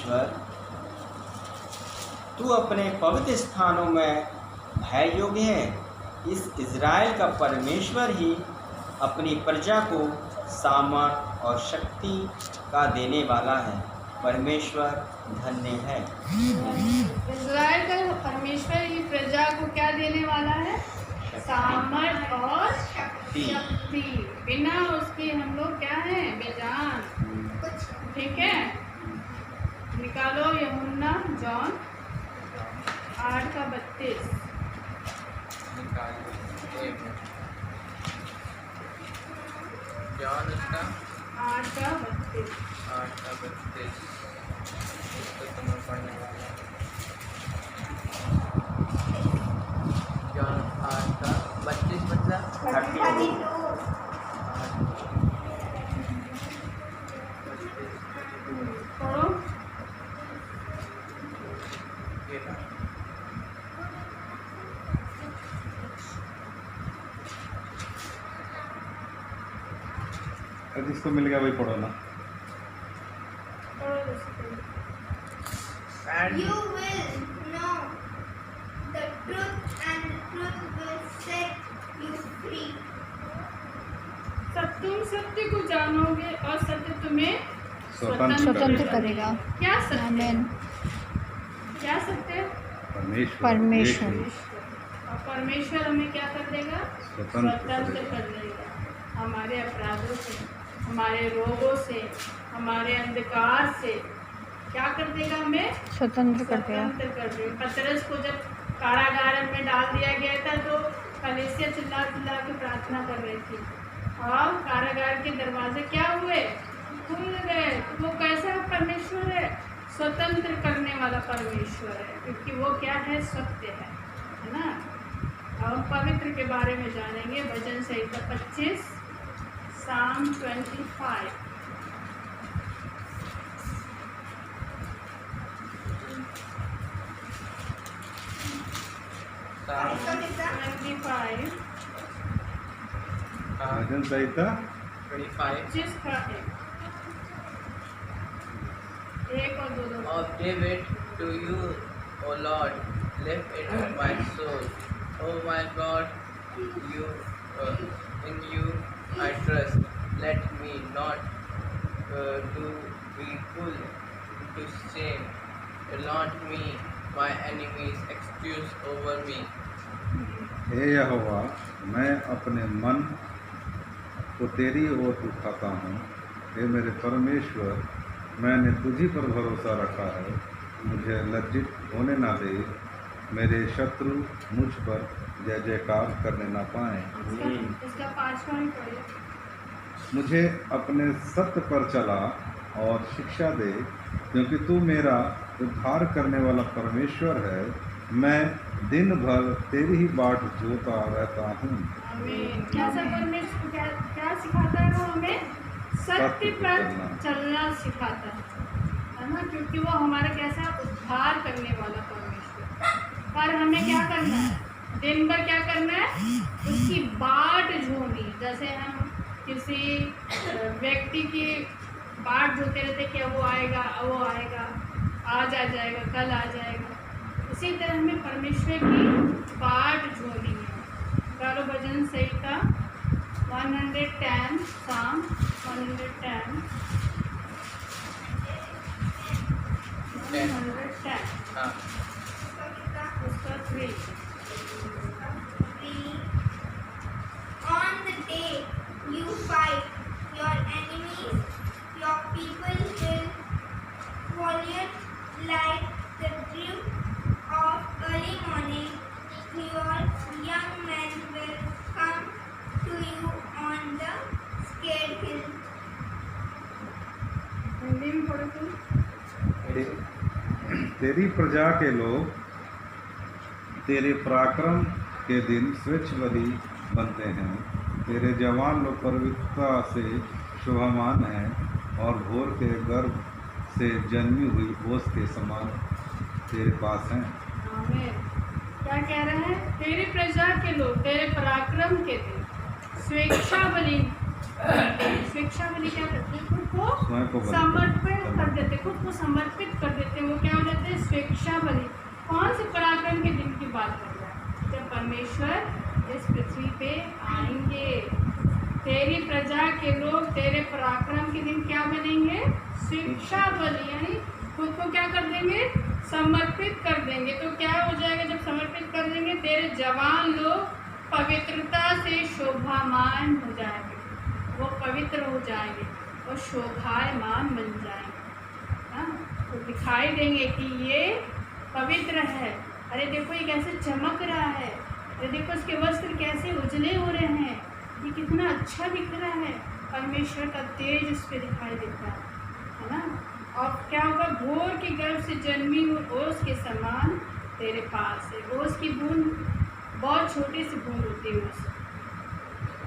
परमेश्वर, तू अपने पवित्र स्थानों में भय योग्य है। इस इज़राइल का परमेश्वर ही अपनी प्रजा को सामर्थ और शक्ति का देने वाला है। परमेश्वर धन्य है। इज़राइल का परमेश्वर ही प्रजा को क्या देने वाला है? सामर्थ और शक्ति। बिना उसके हम लोग क्या हैं? बेजान। ठीक है, निकालो यूहन्ना जॉन 8:32। जॉन उसका 8:32। 8:32 इसको तुम्हें पढ़ने वाला है। जॉन 8:32 मतलब 32। पढ़ो। ये था। जिसको मिल गया वही पढ़ो ना। पढ़ो जैसे And You will know the truth, and the truth will set you free. सब तुम सत्य को जानोगे और सत्य तुम्हें स्वतंत्र करेगा। क्या सत्य? आमीन। क्या सत्य? परमेश्वर। और परमेश्वर हमें क्या कर देगा? स्वतंत्र कर देगा। हमारे अपराधों से, हमारे रोगों से, हमारे अंधकार से क्या कर देगा? हमें स्वतंत्र कर देगा। स्वतंत्र कर देगा। पतरस को जब कारागार में डाल दिया गया था तो कलीसिया चिल्ला चिल्ला के प्रार्थना कर रही थी और कारागार के दरवाजे क्या हुए? खुल गए। वो कैसा परमेश्वर है? स्वतंत्र करने वाला परमेश्वर है, क्योंकि वो क्या है? सत्य है ना। अब हम पवित्र के बारे में जानेंगे। भजन संहिता 25, Psalm 25। भजन संहिता 25 25 का एक और दो। of David, to you, O Lord, lift it up my soul. O my God, in you I trust. Let me not be put to shame. Allot me my enemies, excuse over me. हे यहोवा, मैं अपने मन को तेरी ओर उठाता हूँ। हे मेरे परमेश्वर, मैंने तुझी पर भरोसा रखा है। मुझे लज्जित होने ना दे। मेरे शत्रु मुझ पर जय जयकार करने ना पाएं। इसका 5वां ही पढ़िए। मुझे अपने सत्य पर चला और शिक्षा दे, क्योंकि तू मेरा उद्धार करने वाला परमेश्वर है। मैं दिन भर तेरी ही बाट जोता रहता हूँ। आमीन। कैसा परमेश्वर क्या सिखाता है? वो हमें सत्य पर चलना सिखाता है ना, क्योंकि वो हमारा कैसा उद्धार करने वाला परमेश्वर। पर हमें क्या करना है? दिन भर क्या करना है? उसकी बाट जोनी। जैसे हम किसी व्यक्ति की बाट जोते रहते कि वो आएगा, वो आएगा, आज आ जाएगा, कल आ जाएगा। इसी तरह हमें परमेश्वर की बाट जोनी है। गालो भजन संहिता 110, Psalm 110। 110 हाँ उसका 3। On the day you fight your enemies, your people will valiant like the dew of early morning. Your young men will come to you on the scared hill. Hindi में पढ़ो तुम। तेरी प्रजा के लोग तेरे पराक्रम के दिन स्वच्छ बलि बनते हैं। तेरे जवान लोग पवित्रता से शोभामान हैं और भोर के गर्भ से जन्मी हुई ओस के समान तेरे पास हैं। आमीन। क्या कह रहे हैं? तेरी प्रजा के लोग तेरे पराक्रम के दिन स्वेच्छा बलि। स्वेच्छा बलि क्या करते हैं? स्वयं को बलि समर्पित कर देते, खुद को समर्पित कर देते। वो क्या हो जाते हैं? स्वेच्छा बलि। कौन से पराक्रम के दिन की बात कर रहा है? जब परमेश्वर इस पृथ्वी पे आएंगे, तेरी प्रजा के लोग तेरे पराक्रम के दिन क्या बनेंगे? स्वेच्छा बलि, यानी खुद को क्या कर देंगे? समर्पित कर देंगे। तो क्या हो जाएगा जब समर्पित कर देंगे? तेरे जवान लोग पवित्रता से शोभामान हो जाएंगे, वो पवित्र हो जाएंगे और शोभायमान बन जाएंगे। हाँ, तो दिखाई देंगे कि ये पवित्र है। अरे देखो ये कैसे चमक रहा है, अरे देखो इसके वस्त्र कैसे उजले हो रहे हैं, ये कितना अच्छा दिख रहा है। परमेश्वर का तेज इस पे दिखाई देता है ना। और क्या होगा? भोर के गर्भ से जन्मी हुई ओस के समान तेरे पास है। ओस की बूंद बहुत छोटी सी बूंद होती है ओस,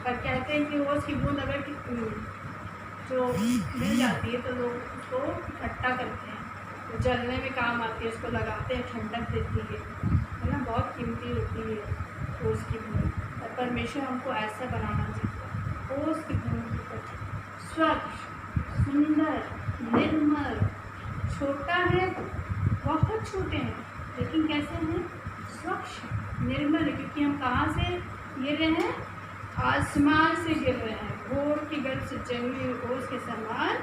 पर कहते हैं कि ओस की बूंद अगर जो मिल जाती है तो लोग उसको इकट्ठा करते हैं, तो जलने में काम आती है, उसको लगाते हैं, ठंडक देती है ना। बहुत कीमती होती है ओस की बूंद। और परमेश्वर हमको ऐसा बनाना चाहिए, ओस की बूंद की तरह स्वच्छ, सुंदर, निर्मल। छोटा है, बहुत छोटे हैं, लेकिन कैसे हैं? स्वच्छ, निर्मल है, क्योंकि हम कहाँ से गिर रहे हैं? आसमान से गिर रहे हैं। भोर की गर्भ से जन्मी हुई ओस के समान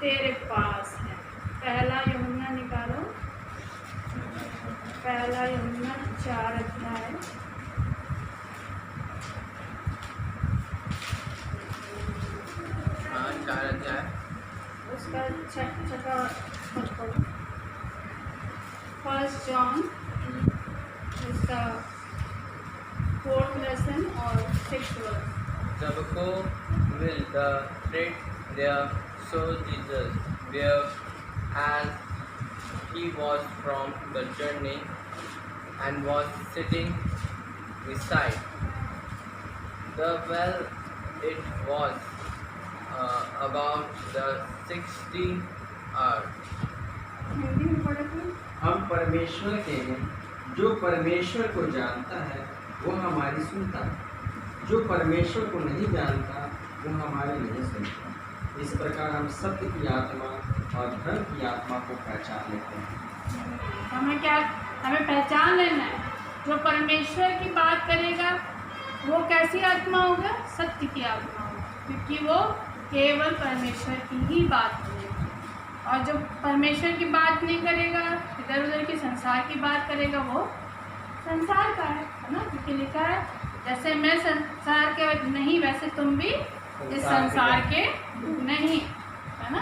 तेरे पास है। पहला यूहन्ना निकालो, पहला यूहन्ना 4 अध्याय, हाँ 4 अध्याय, उसका छठा पद पढ़ो। 1 जॉन उसका 4th लेसन और 6th वर्स। सबको will the thread there, so Jesus, whereas he was from the journey and was sitting beside the well. It was about the 16th hour. Hindi में पढ़ो तो। हम परमेश्वर के हैं, जो परमेश्वर को जानता है वो हमारी सुनता है, जो परमेश्वर को नहीं जानता वो हमारी नहीं सुनता। इस प्रकार हम सत्य की आत्मा और धर्म की आत्मा को पहचान लेते हैं। हमें पहचान लेना है, जो परमेश्वर की बात करेगा वो कैसी आत्मा होगा? सत्य की आत्मा होगा, क्योंकि वो केवल परमेश्वर की ही बात करेगा। और जो परमेश्वर की बात नहीं करेगा, इधर उधर की संसार की बात करेगा, वो संसार का है ना। क्योंकि लिखा है जैसे मैं संसार के नहीं वैसे तुम भी इस संसार के नहीं, है ना।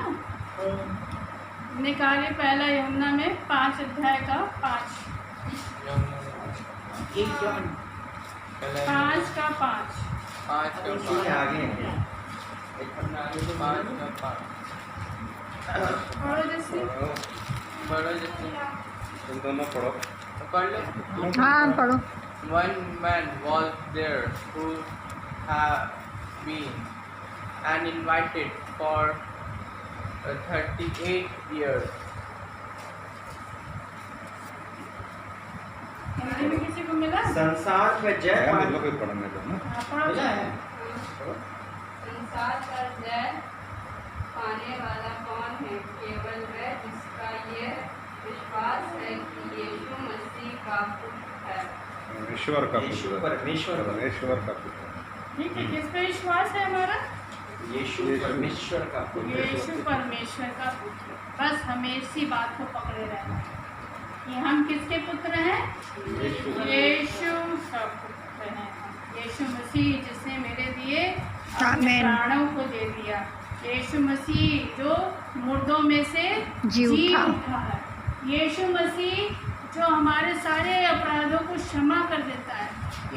निकाले पहला यूहन्ना में 5 अध्याय का 5, 5 का 5। 5 का इसलिए 5, आगे हैं। एक पन्ना आगे तो 5 का 5। पढ़ो जैसे पढ़ो जिससे तुम दोनों पढ़ो। पढ़ लो। हाँ पढ़ो। One man was there who had been and invited for 38 years. Hindi में किसी को मिला? संसार का जय हम पाने लोग भी पढ़ने दो ना। हाँ, पढ़ो। मिला है। संसार का जय पाने वाला कौन है? केवल वह जिसका यह विश्वास है कि यीशु मसीह का पुत्र है। ईश्वर का यीशु पुत्र, परमेश्वर का पुत्र। ईश्वर का पुत्र। ठीक है, किस पे विश्वास है हमारा? यीशु परमेश्वर का पुत्र। यीशु परमेश्वर का पुत्र। बस हमें इसी बात को पकड़े रहना है कि हम किसके पुत्र हैं? यीशु का पुत्र हैं। यीशु मसीह जिसने मेरे लिए अपने आमीन। प्राणों को दे दिया। यीशु मसीह जो मुर्दों में से जी उठा। है। यीशु मसीह जो हमारे सारे अपराधों को क्षमा कर देता है।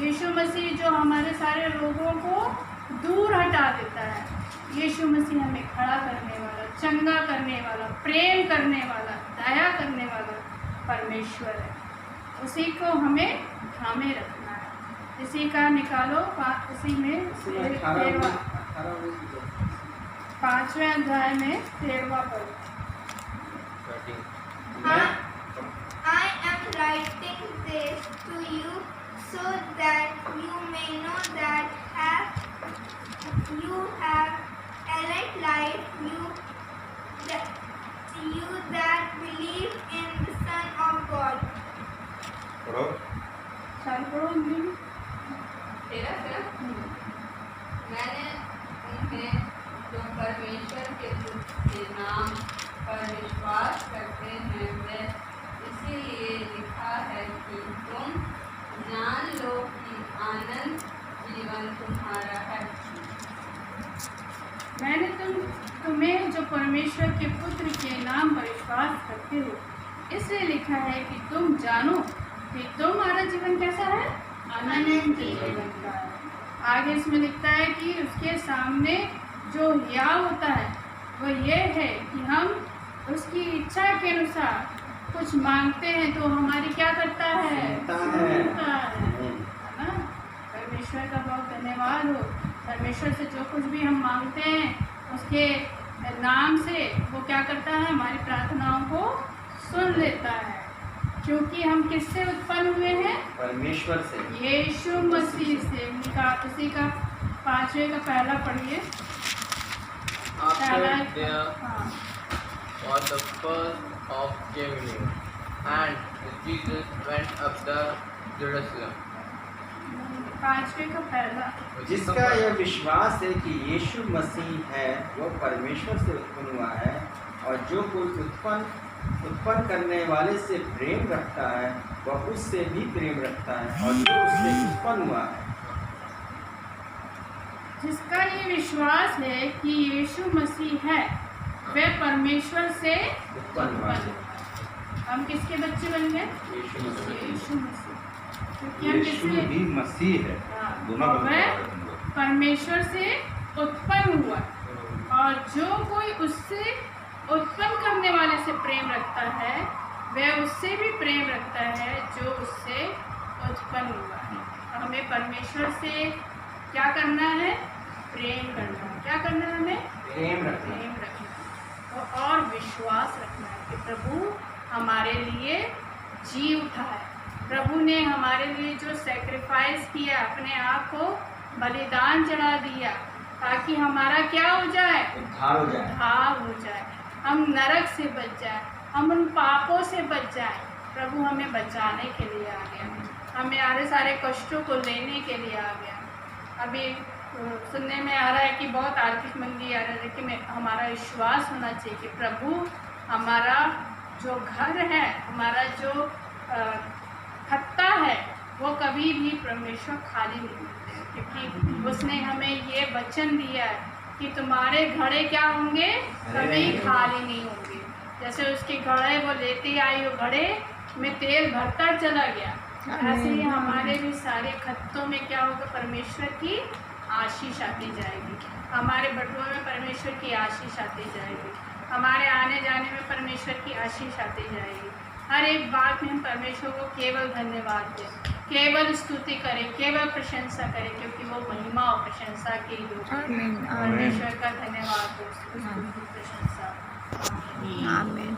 यीशु मसीह जो हमारे सारे रोगों को दूर हटा देता है। यीशु मसीह हमें खड़ा करने वाला, चंगा करने वाला, प्रेम करने वाला, दया करने वाला परमेश्वर है। उसी को हमें थामे रखना है। इसी का निकालो उसी में 5वें अध्याय में 13वां पद। 13. I am writing this to you so that you may know that you have elect life. You you that believe in the Son of God. पढ़ो। सारी पढ़ो हिंदी में। तेरा मैंने उन्हें जो परमेश्वर के पुत्र के नाम पर विश्वास करते हैं वे इसीलिए लिखा है कि तुम जान लो कि आनंद जीवन तुम्हारा है। मैंने तुम्हें जो परमेश्वर के पुत्र के नाम पर विश्वास करते हो इसलिए लिखा है कि तुम जानो कि तुम्हारा जीवन कैसा है, आनंद जीवन का है। आगे इसमें लिखता है कि उसके सामने जो या होता है वो ये है कि हम उसकी इच्छा के अनुसार कुछ मांगते हैं तो हमारी क्या करता है, सुनता है ना। परमेश्वर का बहुत धन्यवाद हो। परमेश्वर से जो कुछ भी हम मांगते हैं उसके नाम से वो क्या करता है, हमारी प्रार्थनाओं को सुन लेता है। क्योंकि हम किससे उत्पन्न हुए हैं, परमेश्वर से, यीशु मसीह से। उसी का 5वें का पहला पढ़िए। After हाँ, there was the first of Galilee, and Jesus went up to Jerusalem. 5वें का पहला। जिसका यह विश्वास है कि यीशु मसीह है वह परमेश्वर से उत्पन्न हुआ है और जो कोई उत्पन्न करने वाले से प्रेम रखता है वह उससे भी प्रेम रखता है और जो उससे उत्पन्न हुआ है। जिसका ये विश्वास है कि यीशु मसीह है वह परमेश्वर से उत्पन्न हुआ है। हम किसके बच्चे बन गए, यीशु मसीह। यीशु मसीह। क्योंकि हम यीशु किससे, ही मसीह है। दोनों और का वह मतलब है। परमेश्वर से उत्पन्न हुआ और जो कोई उससे उत्पन्न करने वाले से प्रेम रखता है वह उससे भी प्रेम रखता है जो उससे उत्पन्न हुआ है। तो हमें परमेश्वर से क्या करना है, प्रेम करना है। क्या करना है हमें, प्रेम रखना। प्रेम रखना है और विश्वास रखना है कि प्रभु हमारे लिए जी उठा है। प्रभु ने हमारे लिए जो सैक्रिफाइस किया, अपने आप को बलिदान चढ़ा दिया ताकि हमारा क्या हो जाए, उद्धार हो जाए। उद्धार हो जाए, हम नरक से बच जाए, हम उन पापों से बच जाए। प्रभु हमें बचाने के लिए आ गया, हमें सारे कष्टों को लेने के लिए आ गया। अभी सुनने में आ रहा है कि बहुत आर्थिक मंदी आ रहा है, लेकिन हमारा विश्वास होना चाहिए कि प्रभु हमारा जो घर है, हमारा जो खत्ता है वो कभी भी परमेश्वर खाली नहीं होते, क्योंकि उसने हमें ये वचन दिया है कि तुम्हारे घड़े क्या होंगे, कभी खाली नहीं होंगे। जैसे उसके घड़े वो लेती आई, वो घड़े में तेल भरता चला गया, ऐसे ही हमारे भी सारे खत्तों में क्या होगा, परमेश्वर की आशीष आती जाएगी। हमारे बटुओं में परमेश्वर की आशीष आती जाएगी, हमारे आने जाने में परमेश्वर की आशीष आती जाएगी। हर एक बात में हम परमेश्वर को केवल धन्यवाद दें, केवल स्तुति करें, केवल प्रशंसा करें, क्योंकि वो महिमा और प्रशंसा के योग्य है। परमेश्वर का धन्यवाद हो, स्तुति प्रशंसा। आमीन।